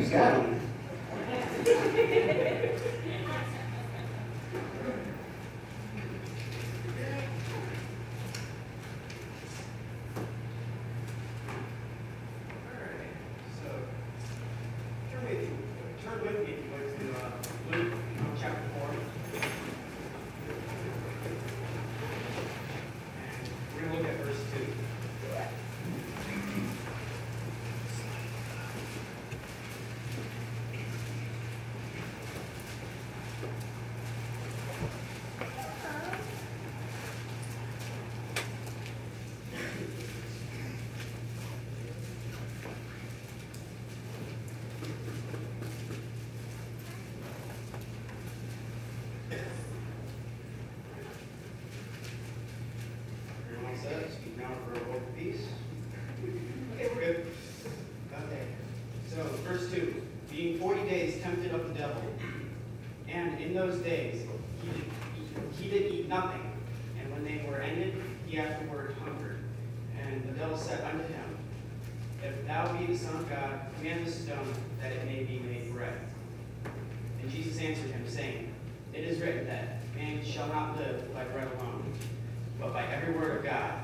He's gone. Turn with me if you would to Luke chapter 4. And we're going to look at verse 2. Speak now for a word of peace. Okay, we're good. Okay. So, verse 2. Being 40 days tempted of the devil, and in those days he did eat nothing, and when they were ended, he afterward hungered. And the devil said unto him, If thou be the Son of God, command this stone that it may be made bread. And Jesus answered him, saying, It is written that man shall not live by bread alone, but by every word of God.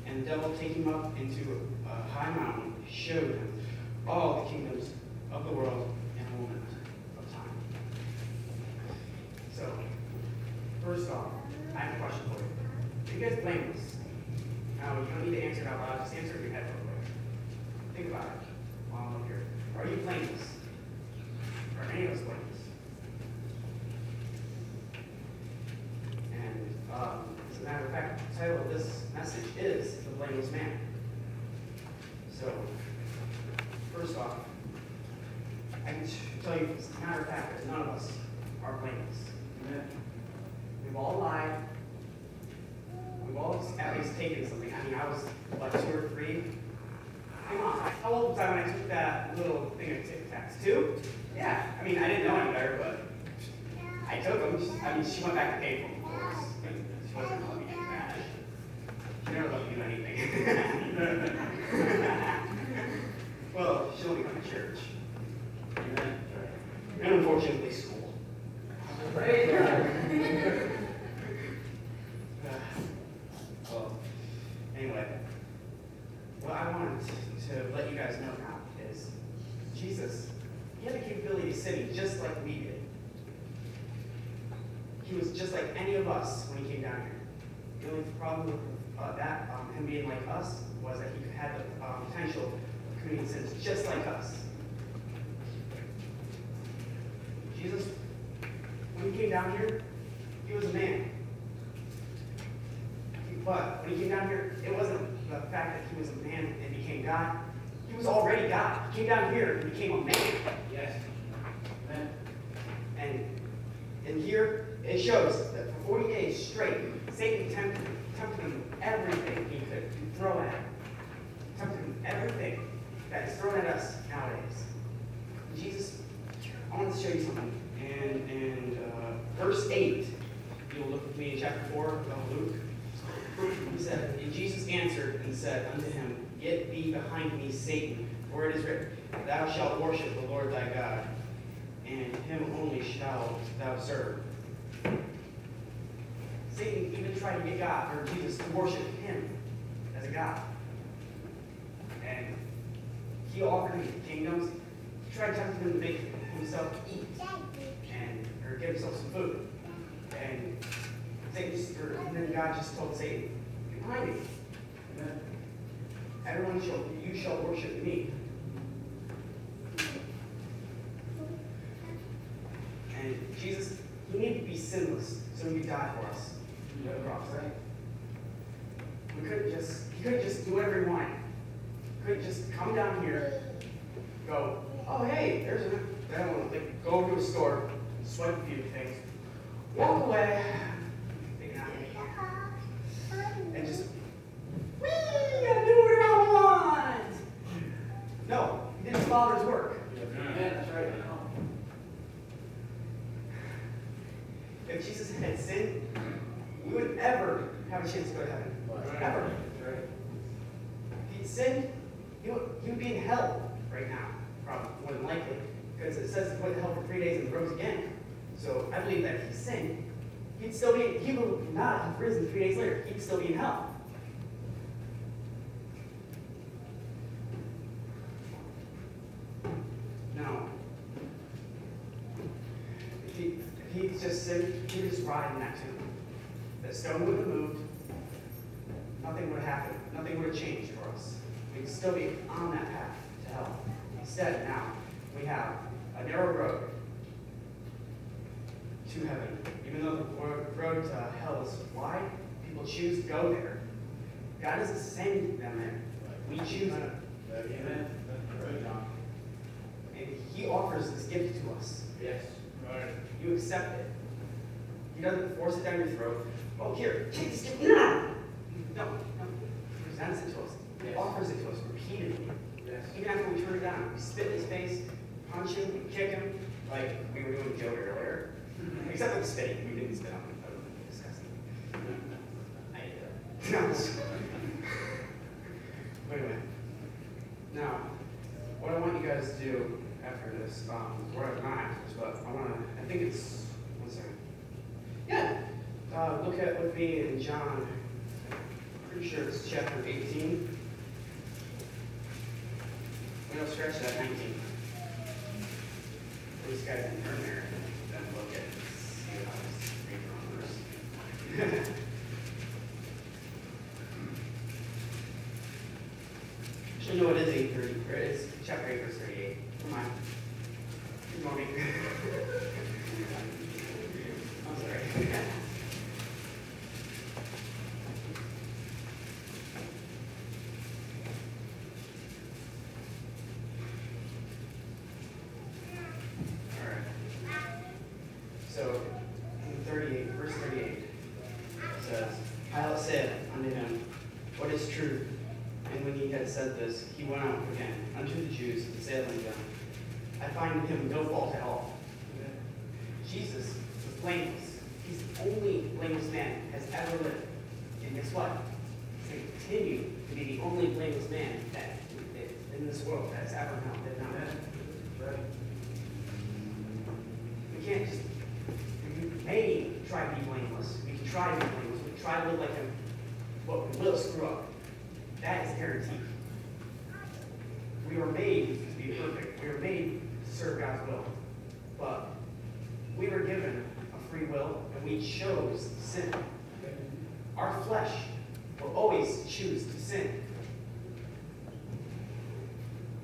And the devil, taking him up into a high mountain, showed him all the kingdoms of the world in a moment of time. So, first off, I have a question for you. Are you guys blameless? Now, you don't need to answer it out loud. Just answer it in your head real quick. Think about it while I'm up here. Are you blameless? Are any of us blameless? As a matter of fact, the title of this message is The Blameless Man. So, first off, I can tell you, as a matter of fact, that none of us are blameless. We've all lied. We've all at least taken something. I mean, I was, what, 2 or 3? Come on, how old was I when I took that little thing of Tic Tacs? 2? Yeah, I mean, I didn't know any better, but I took them. I mean, she went back to pay for them, of course. She wasn't going to let me do that. She never let me do anything. Well, she only went to church. And unfortunately, school. Right? Well, anyway, what I wanted to let you guys know now is Jesus, he had the capability of sinning just like we did. He was just like any of us when he came down here. The only problem with him being like us, was that he had the potential of committing sins just like us. Jesus, when he came down here, he was a man. But when he came down here, it wasn't the fact that he was a man and became God. He was already God. He came down here and became a man. Yes. And here, it shows that for 40 days straight, Satan tempted him everything he could throw at him. Tempted him everything that is thrown at us nowadays. And Jesus, I want to show you something. And verse 8, you'll look with me in chapter 4 of Luke. He said, And Jesus answered and said unto him, Get thee behind me, Satan, for it is written, Thou shalt worship the Lord thy God, and him only shalt thou serve. Satan even tried to get God, or Jesus, to worship him as a God. And he offered him kingdoms. He tried to tempt him to make himself eat, or give himself some food. And then God just told Satan, Get behind me. You shall worship me. And Jesus, he needed to be sinless so he could die for us on the cross, right? He couldn't just do whatever he wanted. He couldn't just come down here, go, oh hey, there's a, I don't want to go to a store, swipe a few things, walk away, and just, whee, I do whatever I want. No, he did his Father's work. Yeah, that's right. If Jesus had sinned, we wouldn't ever have a chance to go to heaven. Ever. If he'd sinned, he would be in hell right now, probably. than likely, because it says he went to hell for 3 days and rose again. So I believe that if he sinned, he would not have risen 3 days later. He'd still be in hell. No. If he just sinned, he would just rot in that tomb. The stone would have moved. Nothing would have happened. Nothing would have changed for us. We'd still be on that path to hell. Instead, now, we have a narrow road to heaven. Even though the road to hell is wide, people choose to go there. God isn't sending them there. We choose it. Amen. And he offers this gift to us. Yes. Right. You accept it. He doesn't force it down your throat. Oh, here, take this gift. No. He presents it to us. He Yes. offers it to us repeatedly. Yes. Even after we turn it down, we spit in his face, punch him, we kick him, like we were doing with Joe earlier. Except with spitting. We didn't spit on him. That would be disgusting. I ate it. But anyway. Now, what I want you guys to do after this, or not after this, but I think it's, one second. Yeah. Look with me in John, pretty sure it's chapter 18. We'll scratch that 19. These guys can turn there and then look at it and see how this read numbers. Actually, no, it is 8:30. It's chapter 8, verse 38. Come on. Good morning. I'm sorry. So, in 38, verse 38, it says, Pilate said unto him, What is truth? And when he had said this, he went out again unto the Jews and said unto them, I find in him no fault at all. Jesus was blameless. He's the only blameless man has ever lived. And guess what? He's going to continue to be the only blameless man that in this world that's ever lived now. Right. We can't just, we may try to be blameless. We can try to be blameless. We can try to live like him, but we will screw up. That is guaranteed. We were made to be perfect. We were made to serve God's will. But we were given a free will, and we chose sin. Our flesh will always choose to sin.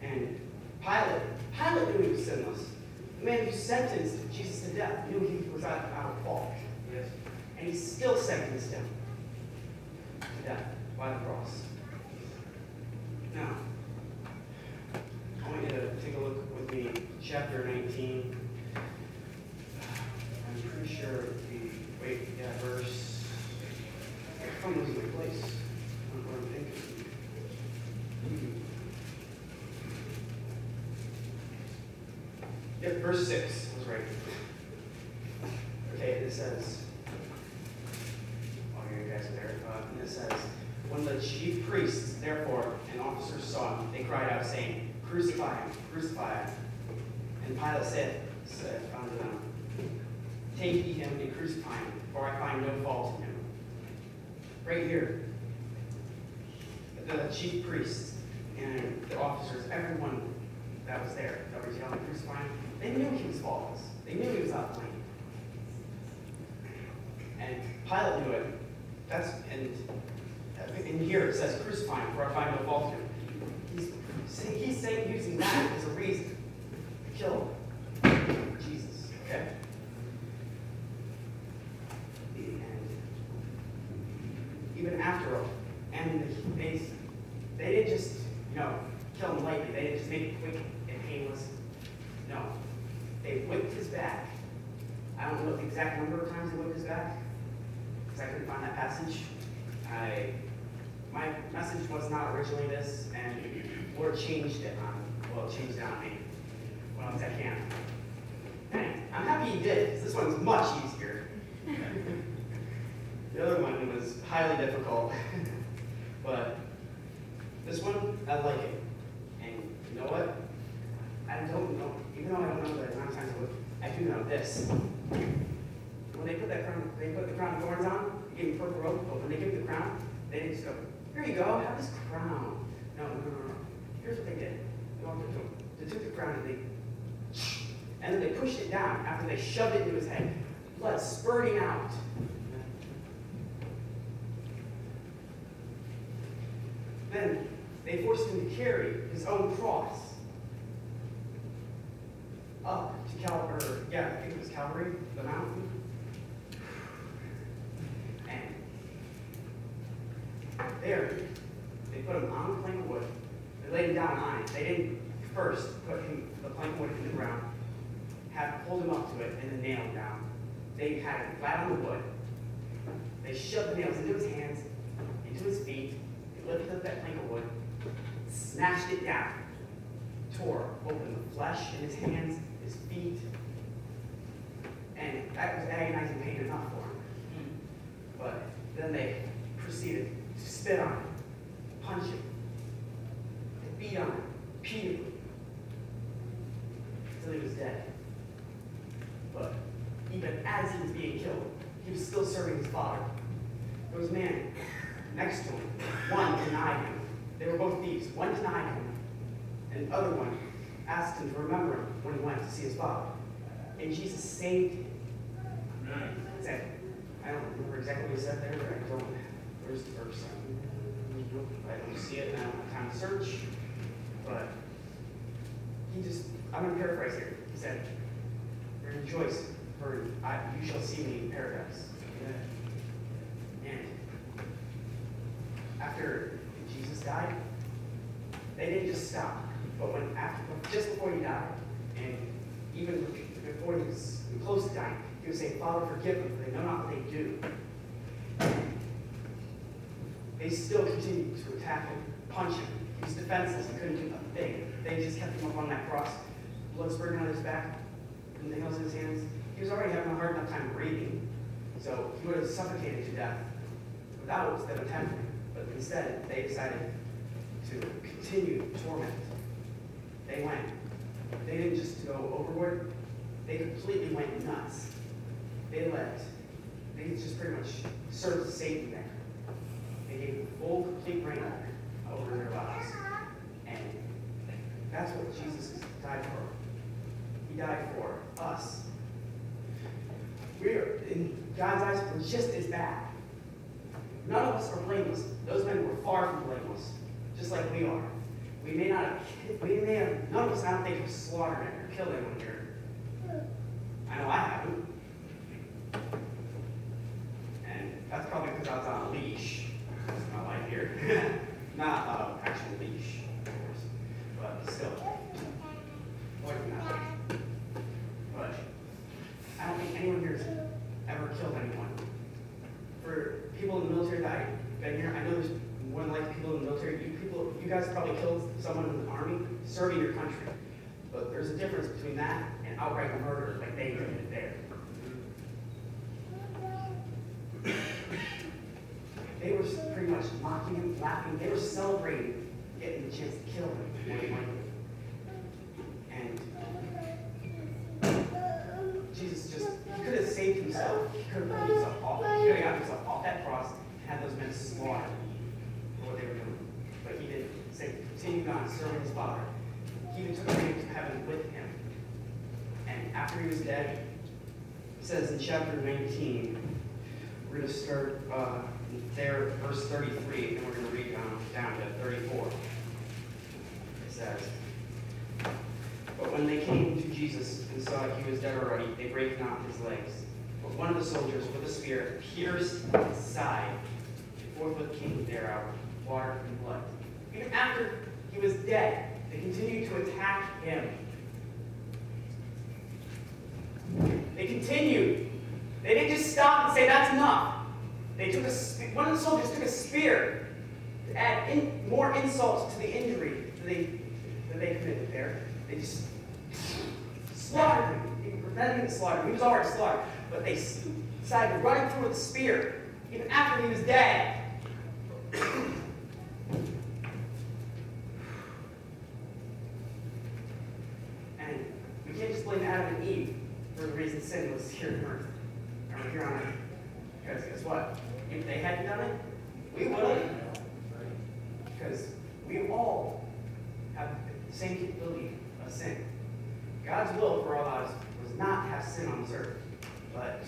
And Pilate knew he was sinless. The man who sentenced Jesus to death knew he was out of fault. Yes. And he still sentenced him to death by the cross. Now, I want you to take a look with me, chapter 19. I'm pretty sure verse. I'm losing my place. I don't know what I'm thinking. Yep, verse 6 was right. Okay, it says, you guys are there. And it says, when the chief priests, therefore, and officers saw him, they cried out, saying, Crucify him, crucify him. And Pilate said unto them, Take ye him and crucify him, for I find no fault in him. Right here, the chief priests and the officers, everyone that was there, that was yelling, Crucify him, they knew he was faultless. They knew he was out blame. And Pilate knew it. And here it says, Crucify him, for I find no fault in him. He's saying, using that as a reason to kill Jesus. Okay? And even after all, and they didn't just, kill him lightly. They didn't just make it quick and painless. No. They whipped his back. I don't know the exact number of times they whipped his back, because I couldn't find that passage. My message was not originally this, and the Lord changed it on me when I was at camp. And I'm happy he did, because this one's much easier. The other one was highly difficult. But this one, I like it. And you know what? I don't know this. When they put the crown of thorns on, they gave him purple robe, but when they gave him the crown, they didn't just go, here you go, have this crown. No. Here's what they did. They took the crown and then they pushed it down after they shoved it into his head. Blood spurting out. Then they forced him to carry his own cross up to I think it was Calvary, the mountain. And there, they put him on a plank of wood. They laid him down on it. They didn't first put the plank of wood in the ground, hold him up to it, and then nail him down. They had him flat on the wood. They shoved the nails into his hands, into his feet. They lifted up that plank of wood, smashed it down, tore open the flesh in his hands, his feet, and that was agonizing pain enough for him. But then they proceeded to spit on him, punch him, to beat on him repeatedly until he was dead. But even as he was being killed, he was still serving his Father. There was a man next to him. One denied him. They were both thieves. One denied him, and the other one asked him to remember him when he went to see his Father. And Jesus saved him. He said, I don't remember exactly what he said there, but I don't. Where's the verse? I don't see it, and I don't have time to search. But I'm going to paraphrase here. He said, rejoice, for you shall see me in paradise. And after Jesus died, they didn't just stop. But just before he died, and even before he was close to dying, he was saying, Father, forgive them, for they know not what they do. They still continued to attack him, punch him. He was defenseless and couldn't do a thing. They just kept him up on that cross, blood spurting on his back, and nails in his hands. He was already having a hard enough time breathing, so he would have suffocated to death without them attempting. But instead, they decided to continue torment. They didn't just go overboard, they completely went nuts. They just pretty much served Satan there. They gave him full, complete reign over their lives. And that's what Jesus died for. He died for us. In God's eyes, we're just as bad. None of us are blameless. Those men were far from blameless, just like we are. None of us, I don't think, have slaughtered or killed anyone here. I know I haven't. And that's probably because I was on a leash. That's my life here. Not an actual leash, of course. But still. More than that. But I don't think anyone here has ever killed anyone. For people in the military that I've been here, I know there's more than likely people in the military. You guys probably killed someone in the army serving your country. But there's a difference between that and outright murder like they committed there. They were pretty much mocking him, laughing. They were celebrating getting the chance to kill him more than likely. And Jesus he could have saved himself. He could have pulled himself off. He could have got himself off that cross and had those men slaughtered for what they were doing. But he didn't. He continued on serving his Father. He even took a man to heaven with him. And after he was dead, it says in chapter 19, we're going to start there, verse 33, and we're going to read down to 34. It says, but when they came to Jesus and saw he was dead already, they brake not his legs. But one of the soldiers with a spear pierced his side, and forthwith came there out water and blood. Even after he was dead, they continued to attack him. They continued. They didn't just stop and say, that's enough. One of the soldiers took a spear to add more insult to the injury that they committed there. They just slaughtered him. They prevented him to slaughter him. He was already slaughtered. But they decided to run him through with a spear, even after he was dead. And we can't just blame Adam and Eve for the reason sin was here on earth, or here on earth. Because guess what? If they hadn't done it, we would have. Because we all have the same capability of sin. God's will for our lives was not to have sin on this earth, but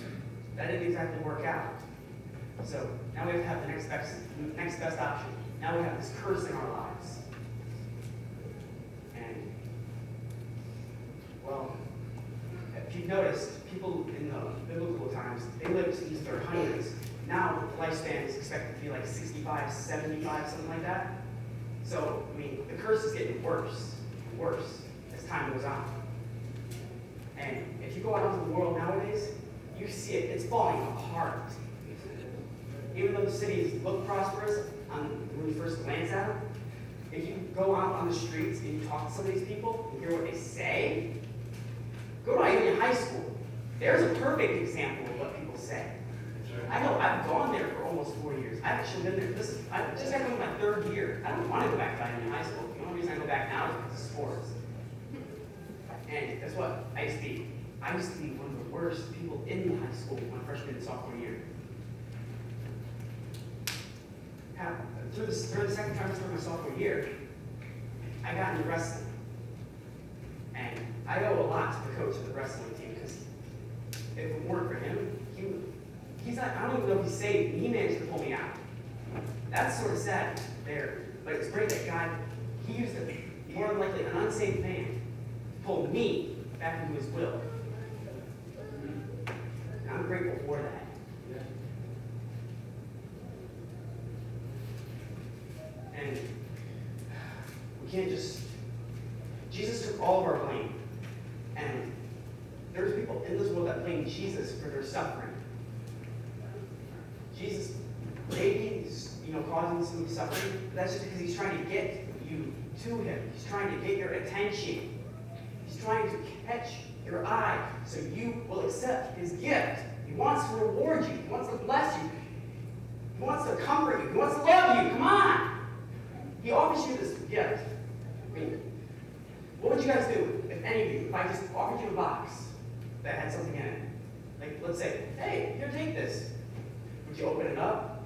that didn't exactly work out. So now we have to have the next best option. Now we have this curse in our lives. And, well, if you've noticed, people in the biblical times, they lived into their hundreds. Now the lifespan is expected to be like 65, 75, something like that. So, I mean, the curse is getting worse and worse as time goes on. And if you go out into the world nowadays, you see it, it's falling apart. Even though the cities look prosperous when you first glance at them, if you go out on the streets and you talk to some of these people and hear what they say, go to Ivy High School. There's a perfect example of what people say. I know, I've gone there for almost 4 years. I've actually been there. I just got to go my 3rd year. I don't want to go back to Ivy High School. The only reason I go back now is because of sports. And guess what? I used to be one of the worst people in the high school my freshman and sophomore year. Through the second trimester of my sophomore year, I got into wrestling. And I owe a lot to the coach of the wrestling team, because if it weren't for him, he's not, I don't even know if he's saved, he managed to pull me out. That's sort of sad there. But it's great that God, he used it, more than likely an unsaved man, to pull me back into his will. And I'm grateful for that. And we can't just, Jesus took all of our blame. And there's people in this world that blame Jesus for their suffering. Jesus, maybe he's causing some suffering, but that's just because he's trying to get you to him. He's trying to get your attention. He's trying to catch your eye so you will accept his gift. He wants to reward you. He wants to bless you. He wants to comfort you. He wants to love you. Come on. He offers you this gift. I mean, what would you guys do, if any of you, if I just offered you a box that had something in it? Like, let's say, hey, here, take this. Would you open it up?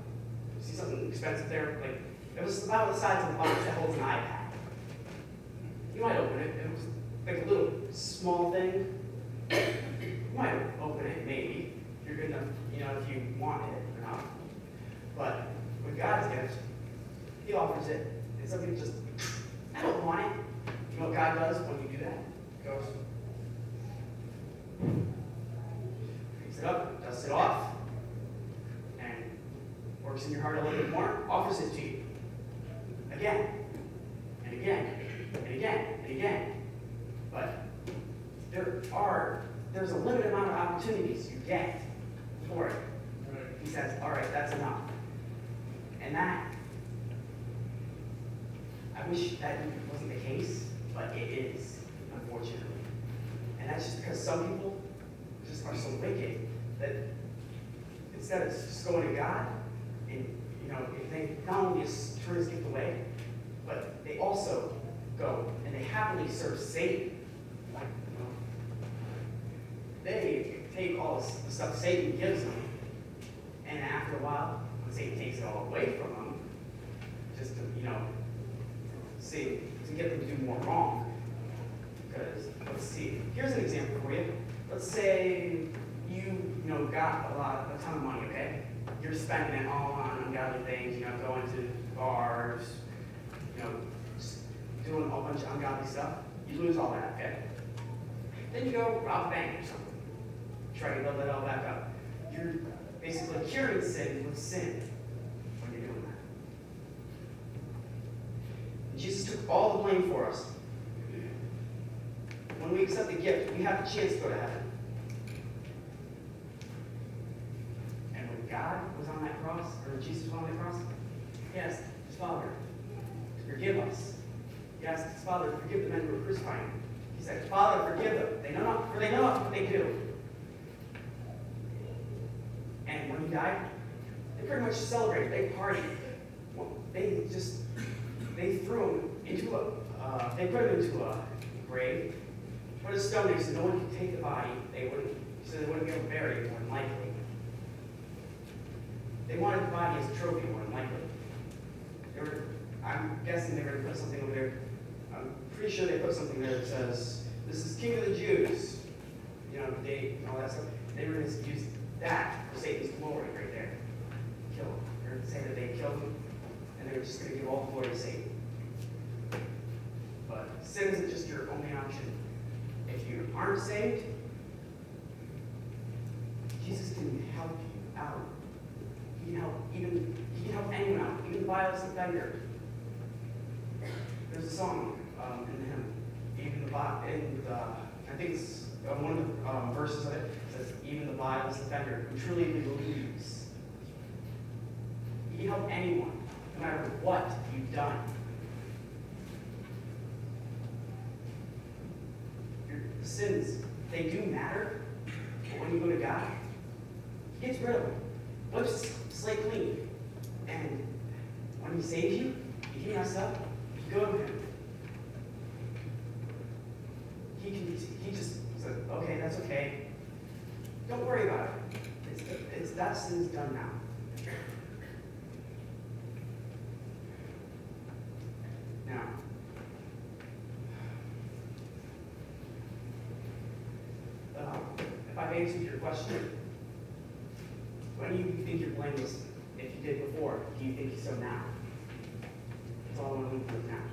See something expensive there? Like, it was about the size of the box that holds an iPad. You might open it. It was like a little small thing. You might open it, maybe. If you're good enough, if you want it or not. But with God's gift, he offers it. It's something just, I don't want it. You know what God does when you do that? He goes, picks it up, dusts it off, and works in your heart a little bit more, offers it to you. Again, and again, and again, and again. But there's a limited amount of opportunities you get for it. He says, all right, that's enough. And that, I wish that wasn't the case, but it is, unfortunately. And that's just because some people just are so wicked that instead of just going to God, and if they not only just turn his gift away, but they also go and they happily serve Satan. They take all the stuff Satan gives them, and after a while, when Satan takes it all away from them, just to to get them to do more wrong. Because let's see, here's an example for you. Let's say you got a ton of money, okay? You're spending it all on ungodly things, going to bars, just doing a whole bunch of ungodly stuff. You lose all that, okay? Then you go rob a bank or something. Try to build that all back up. You're basically curing sin with sin when you're doing that. And Jesus took all the blame for us. When we accept the gift, we have the chance to go to heaven. And when God was on that cross, or when Jesus was on that cross, he asked his Father to forgive us. He asked his Father to forgive the men who were crucifying him. He said, Father, forgive them. They know not what they do. And when he died, they pretty much celebrated. They partied. They threw him into they put him into a grave, put a stone there so no one could take the body. So they wouldn't be able to bury it, more than likely. They wanted the body as a trophy, more than likely. I'm guessing they were going to put something over there. I'm pretty sure they put something there that says, "This is King of the Jews." You know, the date and all that stuff. They were going to use that for Satan's glory right there. Kill him. Or say that they killed him, and they were just going to give all the glory to Satan. But sin isn't just your only option. If you aren't saved, Jesus can help you out. He can help anyone out, even the vilest offender. There's a song in the hymn, I think it's one of the verses of it says, "Even the vilest offender who truly believes." He can help anyone, no matter what you've done. Your sins, they do matter, but when you go to God, He gets rid of them. Wipes the slate clean. And when He saves you, if you mess up, you go to Him. He just says, "Okay, that's okay. Don't worry about it. That sin's done now." Now, if I've answered your question, when do you think you're blameless? If you did before, do you think so now? That's all I want to leave with now.